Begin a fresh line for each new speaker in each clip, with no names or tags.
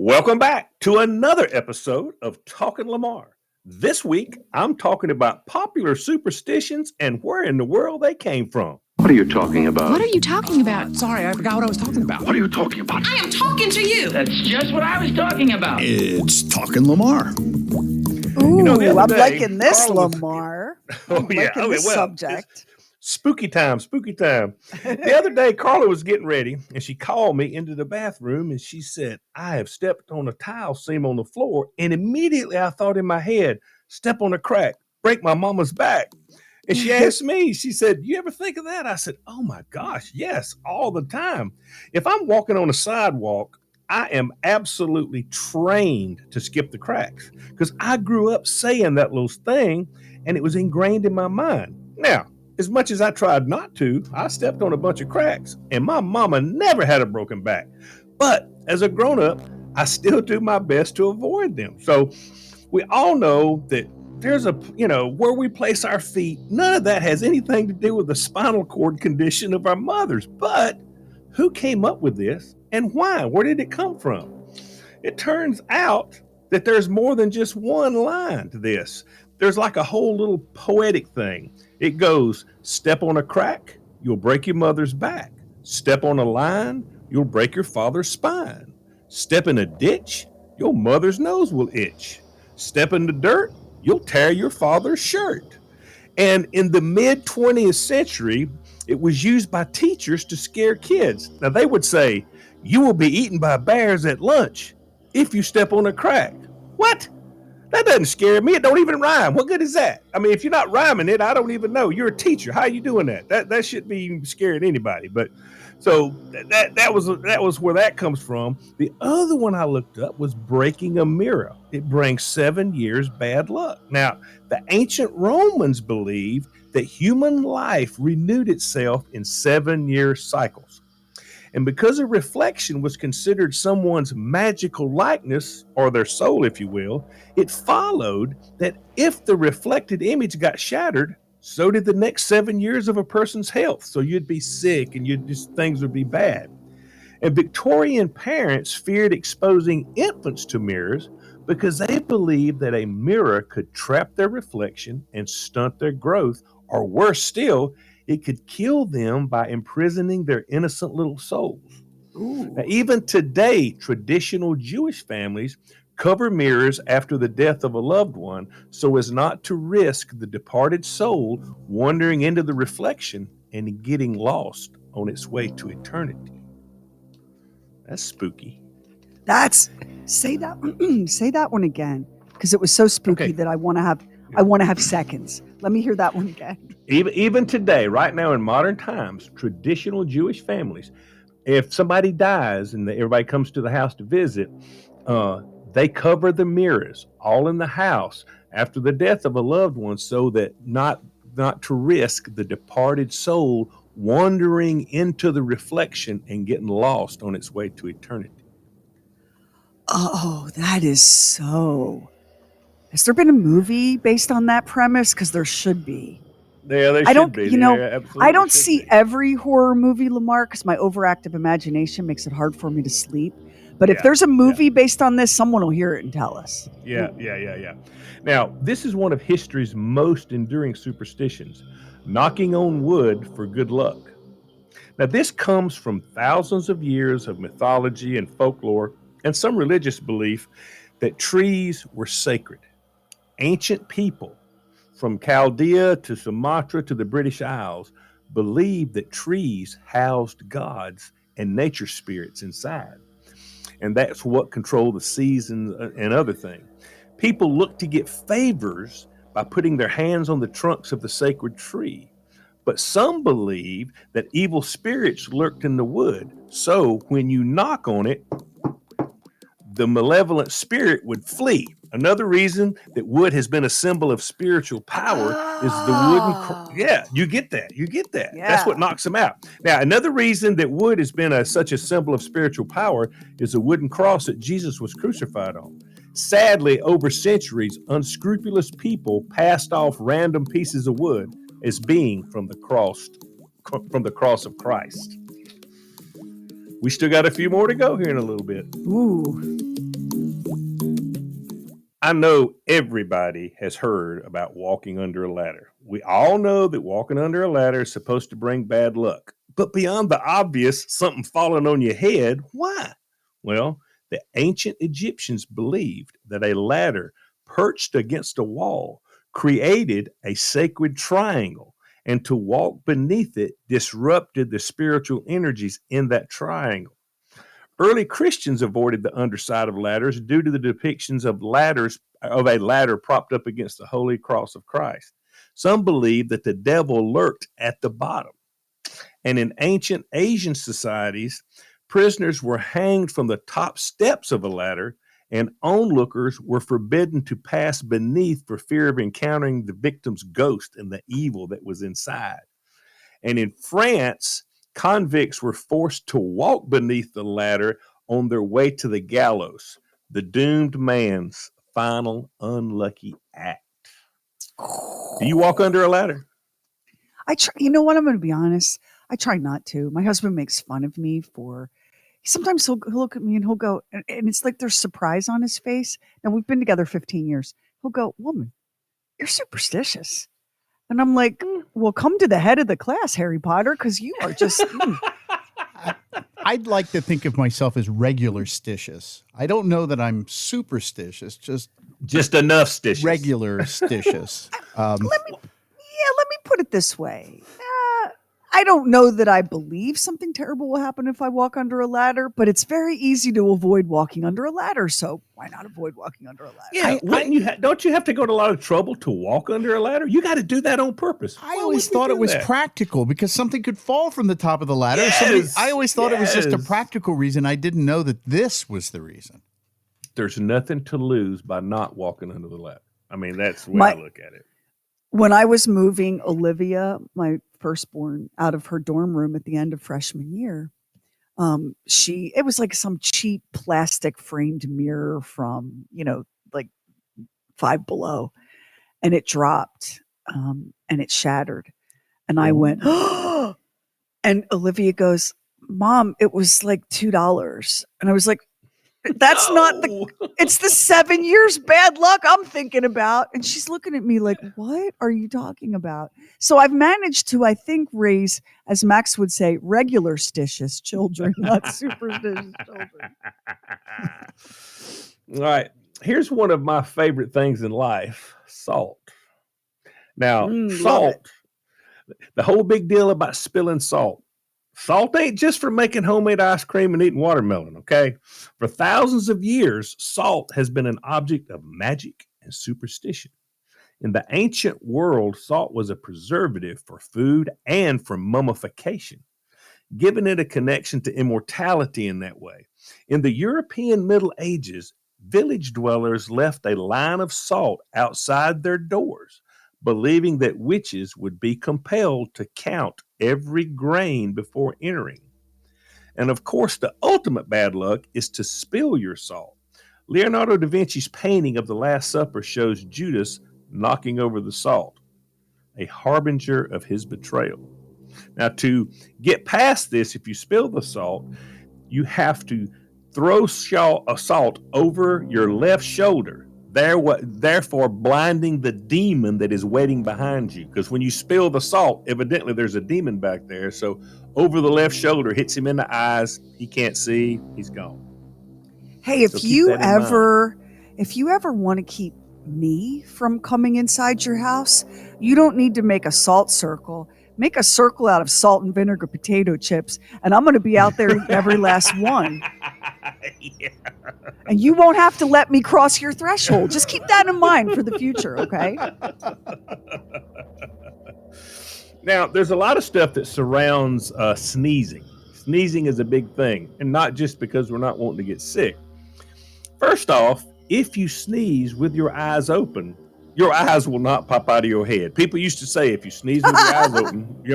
Welcome back to another episode of Talking Lamar. This week, I'm talking about popular superstitions and where in the world they came from.
What are you talking about?
What are you talking about? Sorry, I forgot what I was talking about.
What are you talking about?
I am talking to you.
That's just what I was talking about.
It's Talking Lamar.
Ooh, I'm liking this, Lamar. I'm liking this subject.
Spooky time. The other day, Carla was getting ready, and she called me into the bathroom, and she said, I have stepped on a tile seam on the floor, and immediately I thought in my head, step on a crack, break my mama's back. And she asked me, she said, you ever think of that? I said, oh my gosh, yes, all the time. If I'm walking on a sidewalk, I am absolutely trained to skip the cracks because I grew up saying that little thing, and it was ingrained in my mind. Now, as much as I tried not to, I stepped on a bunch of cracks, and my mama never had a broken back. But as a grown-up, I still do my best to avoid them. So we all know that there's where we place our feet, none of that has anything to do with the spinal cord condition of our mothers. But who came up with this and why? Where did it come from? It turns out that there's more than just one line to this. There's like a whole little poetic thing. It goes, step on a crack, you'll break your mother's back. Step on a line, you'll break your father's spine. Step in a ditch, your mother's nose will itch. Step in the dirt, you'll tear your father's shirt. And in the mid-20th century, it was used by teachers to scare kids. Now they would say, you will be eaten by bears at lunch if you step on a crack. What? That doesn't scare me. It don't even rhyme. What good is that? I mean, if you're not rhyming it, I don't even know. You're a teacher. How are you doing that? That shouldn't be scaring anybody. But so that was where that comes from. The other one I looked up was breaking a mirror. It brings 7 years bad luck. Now, the ancient Romans believed that human life renewed itself in 7-year cycles. And because a reflection was considered someone's magical likeness, or their soul, if you will, it followed that if the reflected image got shattered, so did the next 7 years of a person's health. So you'd be sick and things would be bad. And Victorian parents feared exposing infants to mirrors because they believed that a mirror could trap their reflection and stunt their growth, or worse still, it could kill them by imprisoning their innocent little souls. Now, even today, traditional Jewish families cover mirrors after the death of a loved one so as not to risk the departed soul wandering into the reflection and getting lost on its way to eternity. That's spooky.
Say that one again, because it was so spooky that I want to have seconds. Let me hear that one again.
Even today, right now in modern times, traditional Jewish families, if somebody dies and everybody comes to the house to visit, they cover the mirrors all in the house after the death of a loved one so that not to risk the departed soul wandering into the reflection and getting lost on its way to eternity.
Oh, that is so... Has there been a movie based on that premise? Because there should be.
Yeah, there should be.
I don't see every horror movie, Lamar, because my overactive imagination makes it hard for me to sleep. But if there's a movie based on this, someone will hear it and tell us.
Yeah. Now, this is one of history's most enduring superstitions, knocking on wood for good luck. Now, this comes from thousands of years of mythology and folklore and some religious belief that trees were sacred. Ancient people, from Chaldea to Sumatra to the British Isles, believed that trees housed gods and nature spirits inside. And that's what controlled the seasons and other things. People looked to get favors by putting their hands on the trunks of the sacred tree. But some believe that evil spirits lurked in the wood. So when you knock on it, the malevolent spirit would flee. Another reason that wood has been a symbol of spiritual power is the wooden... You get that. Yeah. That's what knocks them out. Now, another reason that wood has been such a symbol of spiritual power is the wooden cross that Jesus was crucified on. Sadly, over centuries, unscrupulous people passed off random pieces of wood as being from the cross of Christ. We still got a few more to go here in a little bit.
Ooh.
I know everybody has heard about walking under a ladder. We all know that walking under a ladder is supposed to bring bad luck. But beyond the obvious, something falling on your head, why? Well, the ancient Egyptians believed that a ladder perched against a wall created a sacred triangle, and to walk beneath it disrupted the spiritual energies in that triangle. Early Christians avoided the underside of ladders due to the depictions of a ladder propped up against the holy cross of Christ. Some believed that the devil lurked at the bottom. And in ancient Asian societies, prisoners were hanged from the top steps of a ladder, and onlookers were forbidden to pass beneath for fear of encountering the victim's ghost and the evil that was inside. And in France, convicts were forced to walk beneath the ladder on their way to the gallows, the doomed man's final unlucky act. Do you walk under a ladder?
I try. You know what? I'm going to be honest. I try not to. My husband makes fun of me for. Sometimes he'll look at me and he'll go, and it's like there's surprise on his face. Now we've been together 15 years. He'll go, "Woman, you're superstitious," and I'm like, "Well, come to the head of the class, Harry Potter, because you are just."
I'd like to think of myself as regular stitious. I don't know that I'm superstitious, just
enough stitious.
regular stitious.
Let me put it this way. I don't know that I believe something terrible will happen if I walk under a ladder, but it's very easy to avoid walking under a ladder. So why not avoid walking under a ladder?
Yeah, don't you have to go to a lot of trouble to walk under a ladder? You got to do that on purpose.
I always thought it was practical because something could fall from the top of the ladder.
Yes,
I always thought it was just a practical reason. I didn't know that this was the reason.
There's nothing to lose by not walking under the ladder. I mean, that's the way I look at it.
When I was moving Olivia, my firstborn, out of her dorm room at the end of freshman year, it was like some cheap plastic framed mirror from, like Five Below, and it dropped, and it shattered. And I went, oh, and Olivia goes, "Mom, it was like $2. And I was like, that's not it's the 7 years bad luck I'm thinking about. And she's looking at me like, what are you talking about? So I've managed to, I think, raise, as Max would say, regular stitious children, not superstitious children.
All right. Here's one of my favorite things in life, salt. Now, salt, the whole big deal about spilling salt. Salt ain't just for making homemade ice cream and eating watermelon, okay? For thousands of years, salt has been an object of magic and superstition. In the ancient world, salt was a preservative for food and for mummification, giving it a connection to immortality in that way. In the European Middle Ages, village dwellers left a line of salt outside their doors, believing that witches would be compelled to count every grain before entering. And of course, the ultimate bad luck is to spill your salt. Leonardo da Vinci's painting of the Last Supper shows Judas knocking over the salt, a harbinger of his betrayal. Now, to get past this, if you spill the salt, you have to throw salt over your left shoulder, therefore blinding the demon that is waiting behind you. Because when you spill the salt, evidently there's a demon back there. So over the left shoulder, hits him in the eyes. He can't see. He's gone.
Hey, if you ever want to keep me from coming inside your house, you don't need to make a salt circle. Make a circle out of salt and vinegar potato chips, and I'm going to be out there eating every last one. Yeah. And you won't have to let me cross your threshold. Just keep that in mind for the future, okay?
Now, there's a lot of stuff that surrounds sneezing. Sneezing is a big thing, and not just because we're not wanting to get sick. First off, if you sneeze with your eyes open, your eyes will not pop out of your head. People used to say if you sneeze with your eyes open, with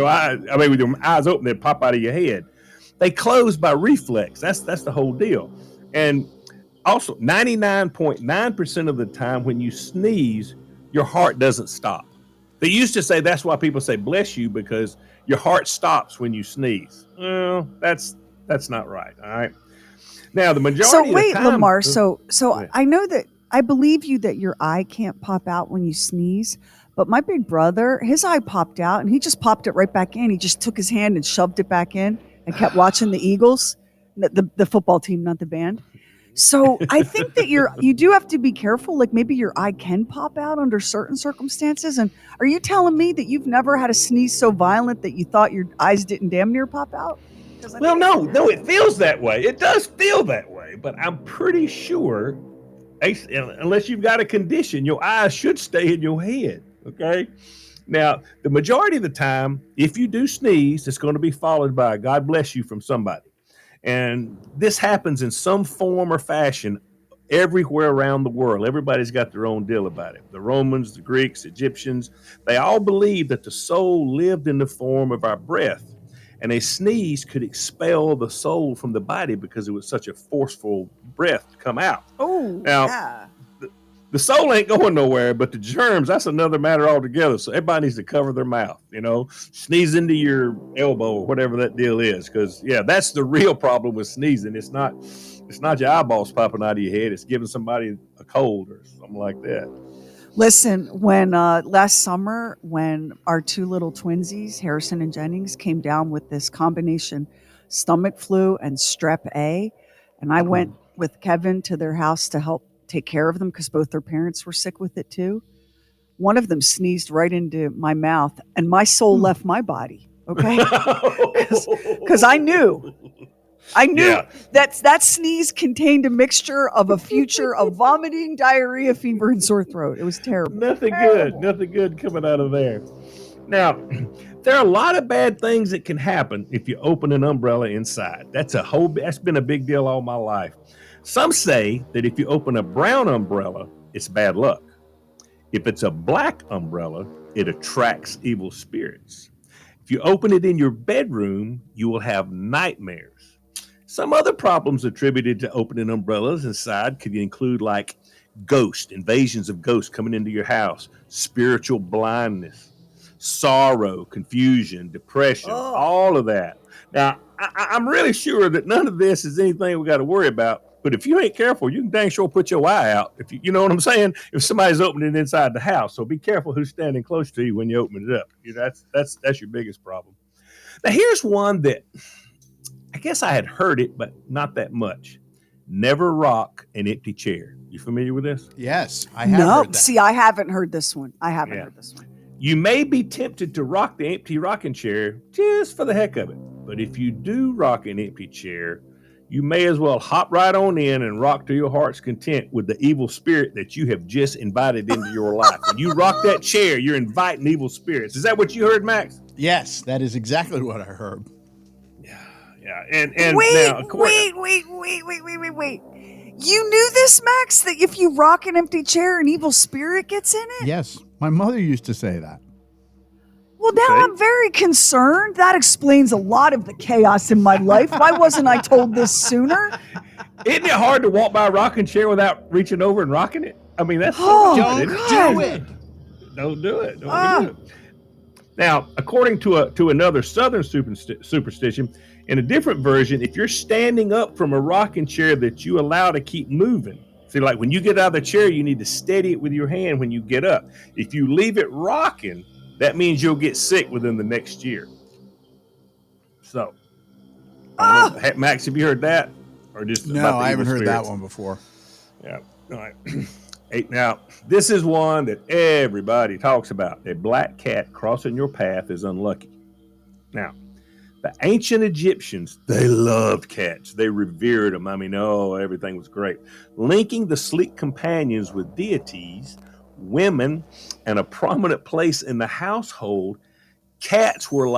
your eyes open, they pop out of your head. They close by reflex. That's the whole deal. And also, 99.9% of the time when you sneeze, your heart doesn't stop. They used to say that's why people say bless you, because your heart stops when you sneeze. Well, that's not right. All right. Now, the majority of the time.
Lamar, so I know that I believe you that your eye can't pop out when you sneeze. But my big brother, his eye popped out and he just popped it right back in. He just took his hand and shoved it back in and kept watching the Eagles, the football team, not the band. So I think that you do have to be careful. Like maybe your eye can pop out under certain circumstances. And are you telling me that you've never had a sneeze so violent that you thought your eyes didn't damn near pop out?
Well, no, it feels that way. It does feel that way, but I'm pretty sure, unless you've got a condition, your eyes should stay in your head. Okay. Now, the majority of the time, if you do sneeze, it's going to be followed by a God bless you from somebody. And this happens in some form or fashion everywhere around the world. Everybody's got their own deal about it. The Romans, the Greeks, Egyptians, they all believed that the soul lived in the form of our breath. And a sneeze could expel the soul from the body because it was such a forceful breath to come out.
Oh,
now,
yeah.
The soul ain't going nowhere, but the germs, that's another matter altogether. So everybody needs to cover their mouth, sneeze into your elbow or whatever that deal is. Because, that's the real problem with sneezing. It's not your eyeballs popping out of your head. It's giving somebody a cold or something like that.
Listen, when last summer, when our two little twinsies, Harrison and Jennings, came down with this combination stomach flu and strep A, and I went with Kevin to their house to help take care of them because both their parents were sick with it too. One of them sneezed right into my mouth and my soul left my body. Okay. Because I knew that sneeze contained a mixture of a future of vomiting, diarrhea, fever, and sore throat. It was terrible.
Nothing good coming out of there. Now, there are a lot of bad things that can happen if you open an umbrella inside. That's been a big deal all my life. Some say that if you open a brown umbrella, it's bad luck. If it's a black umbrella, it attracts evil spirits. If you open it in your bedroom, you will have nightmares. Some other problems attributed to opening umbrellas inside could include like invasions of ghosts coming into your house, spiritual blindness, sorrow, confusion, depression, all of that. Now, I'm really sure that none of this is anything we got to worry about. But if you ain't careful, you can dang sure put your eye out. If you know what I'm saying? If somebody's opening it inside the house, so be careful who's standing close to you when you open it up. That's your biggest problem. Now, here's one that I guess I had heard it, but not that much. Never rock an empty chair. You familiar with this?
Yes, I have heard that.
See, I haven't heard this one. Heard this one.
You may be tempted to rock the empty rocking chair just for the heck of it. But if you do rock an empty chair, you may as well hop right on in and rock to your heart's content with the evil spirit that you have just invited into your life. When you rock that chair, you're inviting evil spirits. Is that what you heard, Max?
Yes, that is exactly what I heard.
Yeah. And
wait.
now,
Wait. You knew this, Max, that if you rock an empty chair, an evil spirit gets in it?
Yes, my mother used to say that.
Well, now I'm very concerned. That explains a lot of the chaos in my life. Why wasn't I told this sooner?
Isn't it hard to walk by a rocking chair without reaching over and rocking it? I mean, that's
Don't do it.
Don't do it. Do it. Now, according to another Southern superstition, in a different version, if you're standing up from a rocking chair that you allow to keep moving, see, like when you get out of the chair, you need to steady it with your hand when you get up. If you leave it rocking, that means you'll get sick within the next year. So, Max, have you heard that? Or just
no, I haven't heard that one before.
Yeah. All right. Hey, now, this is one that everybody talks about. A black cat crossing your path is unlucky. Now, the ancient Egyptians, they loved cats. They revered them. I mean, everything was great. Linking the sleek companions with deities, women, and a prominent place in the household, cats were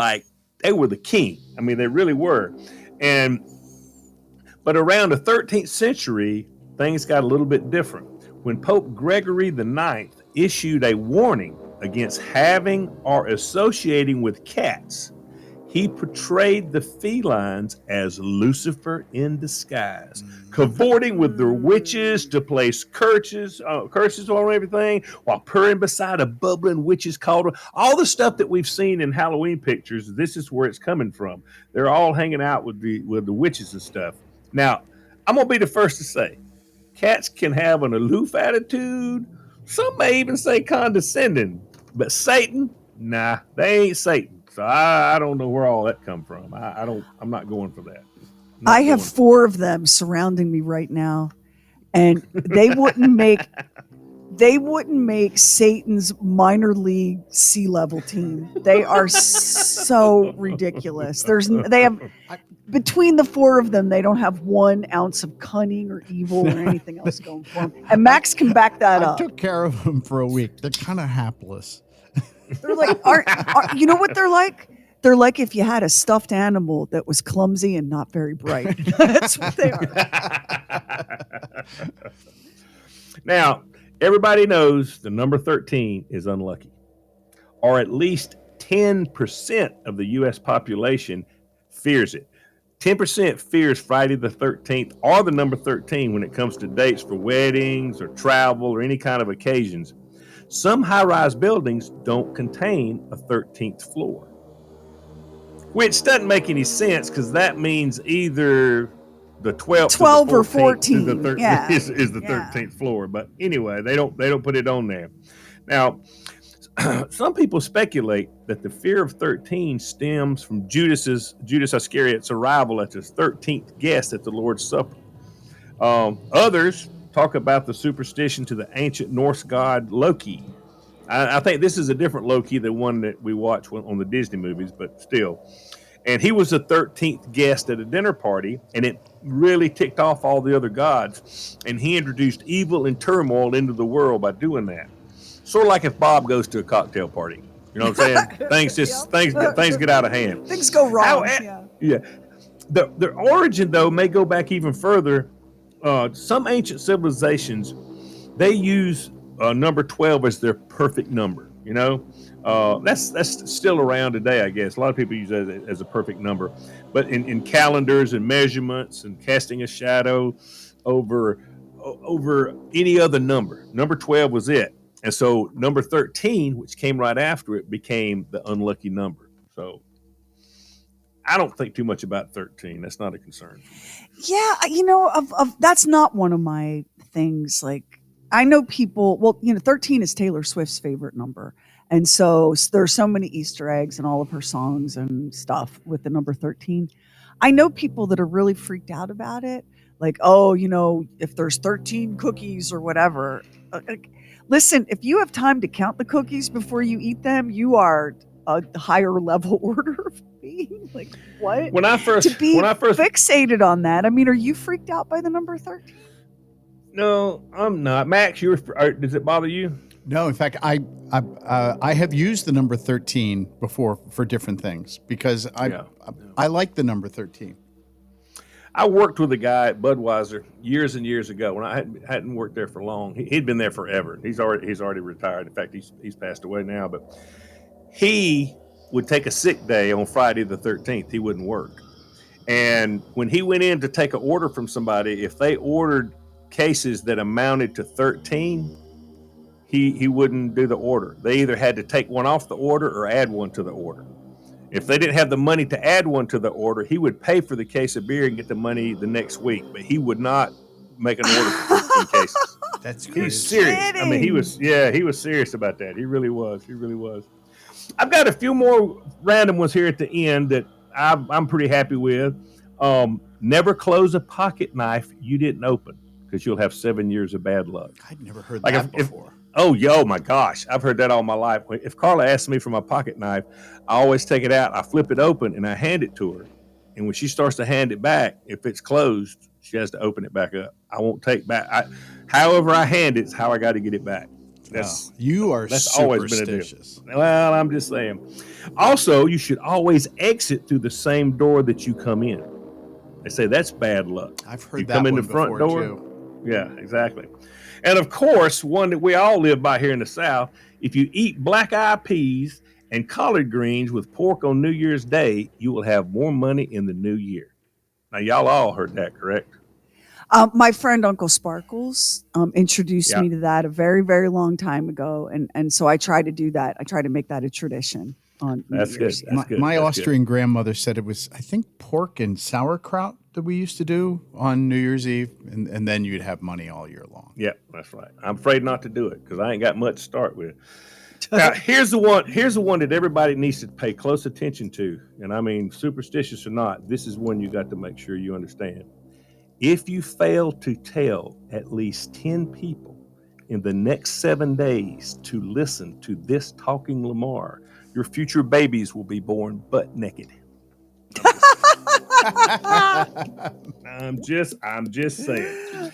they were the king. I mean, they really were. But around the 13th century, things got a little bit different. When Pope Gregory IX issued a warning against having or associating with cats, he portrayed the felines as Lucifer in disguise, cavorting with their witches to place curses on everything while purring beside a bubbling witch's cauldron. All the stuff that we've seen in Halloween pictures, this is where it's coming from. They're all hanging out with the witches and stuff. Now, I'm going to be the first to say, Cats can have an aloof attitude. Some may even say condescending. But Satan, nah, they ain't Satan. So I don't know where all that come from. I'm not going for that.
I have 4 of them surrounding me right now, and they wouldn't make Satan's minor league C-level team. They are so ridiculous. Between the 4 of them, they don't have 1 ounce of cunning or evil or anything else going for them. And Max can back that up.
I took care of them for a week. They're kind of hapless.
They're like, you know what they're like? They're like if you had a stuffed animal that was clumsy and not very bright. That's what they are.
Now, everybody knows the number 13 is unlucky, or at least 10% of the U.S. population fears it. 10% fears Friday the 13th or the number 13 when it comes to dates for weddings or travel or any kind of occasions. Some high-rise buildings don't contain a 13th floor, which doesn't make any sense because that means either the 12th
or 14
is the 13th floor. But anyway, they don't put it on there. Now, some people speculate that the fear of 13 stems from Judas Iscariot's arrival as his 13th guest at the Lord's Supper. Others talk about the superstition to the ancient Norse god Loki. I think this is a different Loki than one that we watch on the Disney movies, but still. And he was the 13th guest at a dinner party, and it really ticked off all the other gods. And he introduced evil and turmoil into the world by doing that. Sort of like if Bob goes to a cocktail party. You know what I'm saying? Things get out of hand.
Things go wrong.
Yeah. The origin, though, may go back even further. Some ancient civilizations, they use number 12 as their perfect number. You know, that's still around today, I guess. A lot of people use that as a perfect number. But in calendars and measurements and casting a shadow over any other number, number 12 was it. And so number 13, which came right after it, became the unlucky number. So I don't think too much about 13. That's not a concern.
Yeah, you know, that's not one of my things. Like, I know people, well, you know, 13 is Taylor Swift's favorite number. And so there's so many Easter eggs in all of her songs and stuff with the number 13. I know people that are really freaked out about it. Like, oh, you know, if there's 13 cookies or whatever. Listen, if you have time to count the cookies before you eat them, you are a higher level order of being. Like, what?
When I first
fixated on that, I mean, are you freaked out by the number 13?
No, I'm not. Max, does it bother you?
No, in fact, I have used the number 13 before for different things because I like the number 13.
I worked with a guy at Budweiser years and years ago when I hadn't worked there for long. He'd been there forever. He's already retired. In fact, he's passed away now. But he would take a sick day on Friday the 13th. He wouldn't work. And when he went in to take an order from somebody, if they ordered cases that amounted to 13, he wouldn't do the order. They either had to take one off the order or add one to the order. If they didn't have the money to add one to the order, he would pay for the case of beer and get the money the next week. But he would not make an order for 13 cases.
That's crazy.
He's serious. I mean, he was serious about that. He really was. I've got a few more random ones here at the end that I'm pretty happy with. Never close a pocket knife you didn't open because you'll have 7 years of bad luck.
I'd never heard that before.
Oh my gosh. I've heard that all my life. If Carla asks me for my pocket knife, I always take it out, I flip it open, and I hand it to her. And when she starts to hand it back, if it's closed, she has to open it back up. I won't take back. However I hand it is how I got to get it back. That's always been a deal. Well, I'm just saying. Also, you should always exit through the same door that you come in. They say that's bad luck.
I've heard
you
that
come in
one
the front door.
Too.
Yeah, exactly. And of course, one that we all live by here in the South, if you eat black-eyed peas and collard greens with pork on New Year's Day, you will have more money in the new year. Now, y'all all heard that, correct?
My friend Uncle Sparkles introduced me to that a very, very long time ago. And so I try to do that. I try to make that a tradition. on New
That's good.
Year's.
That's good.
My
That's
Austrian grandmother said it was, I think, pork and sauerkraut that we used to do on New Year's Eve, and then you'd have money all year long.
Yeah, that's right. I'm afraid not to do it because I ain't got much to start with. Now, here's the one. Here's the one that everybody needs to pay close attention to. And I mean, superstitious or not, this is one you got to make sure you understand. If you fail to tell at least 10 people in the next 7 days to listen to this talking Lamar, your future babies will be born butt naked. I'm just saying.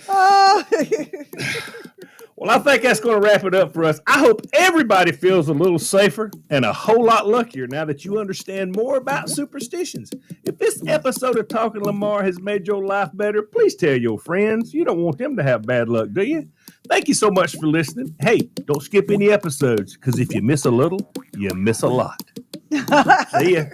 Well, I think that's going to wrap it up for us. I hope everybody feels a little safer and a whole lot luckier now that you understand more about superstitions. If this episode of Talking Lamar has made your life better, please tell your friends. You don't want them to have bad luck, do you? Thank you so much for listening. Hey, don't skip any episodes, because if you miss a little, you miss a lot. See ya.